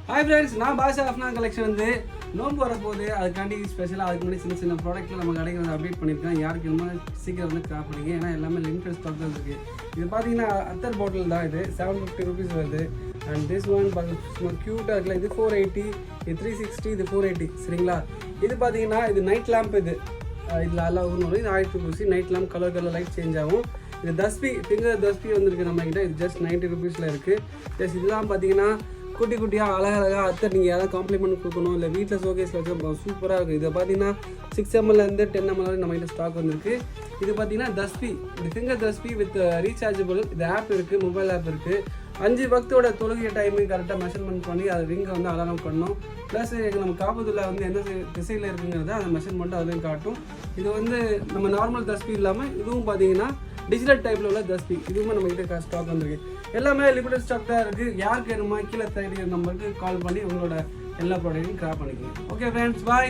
Hi friends, நான் பாஷா Afna collection வந்து நோம்பு வரப்போகுது. அதுக்காண்டி ஸ்பெஷலாக அதுக்கு முன்னாடி சின்ன ப்ராடக்ட்டில் நம்ம கடைக்கு வந்து அப்டேட் பண்ணியிருக்கேன். யாருக்கு இன்னும் சீக்கிரம் வந்து கிராப் பண்ணிங்க, ஏன்னா எல்லாமே லிமிடெட் ஸ்டாக் தான் இருக்குது. இது பார்த்தீங்கன்னா அத்தர் பாட்டில் தான், இது 750 rupees வருது. அண்ட் திஸ் ஒன் சும்மா க்யூட்டாக இருக்குல்ல, இது 480, இது 360, இது 480 சரிங்களா. இது பார்த்தீங்கன்னா இது நைட் லேம்ப், இதில் அல்லாவும் இது 1000 rupees. Night lamp colour light change ஆகும். இது தஸ்பி ஃபிங்கர் தஸ்பி வந்துருக்கு நம்மக்கிட்ட. இது ஜஸ்ட் 90 rupeesல இருக்குது. ஜஸ்ட் இதெல்லாம் பார்த்தீங்கன்னா குட்டியாக அழகாக அத்தர் நீங்கள் யாராவது காம்ப்ளிமெண்ட் கொடுக்கணும், இல்லை வீட்டில் ஷோகேஸில் வச்சு சூப்பராக இருக்குது. இதை பார்த்தீங்கன்னா 6 ml 10 ml வரை நம்மகிட்ட ஸ்டாக் வந்துருக்கு. இது பார்த்தீங்கன்னா தஸ்பி, இது ஃபிங்கர் தஸ்பி வித் ரீசார்ஜபிள். இது ஆப் இருக்குது, மொபைல் ஆப் இருக்குது. 5 வக்தோட தொழுகை டைமு கரெக்டாக மெஷர்மெண்ட் பண்ணி அது ரிங்கை வந்து அலாரம் பண்ணணும். ப்ளஸ் நம்ம காப்பதுள்ள வந்து எந்த திசையில் இருக்குங்கிறத அந்த மெஷர்மெண்ட்டு அதுவும் காட்டும். இது வந்து நம்ம நார்மல் தஸ்பி இல்லாமல் இதுவும் பார்த்தீங்கன்னா டிஜிட்டல் டைப்பில் உள்ள தஸ்பி, இதுவுமே நம்மகிட்ட ஸ்டாக் வந்துருக்கு. எல்லாமே லிமிடெட் ஸ்டாக் தான் இருக்குது. யாருக்கு வேணுமா கீழே தேடி நம்பருக்கு கால் பண்ணி உங்களோட எல்லா ப்ராடக்ட்டையும் கிராப் பண்ணிக்கோங்க. ஓகே ஃப்ரெண்ட்ஸ், பாய்.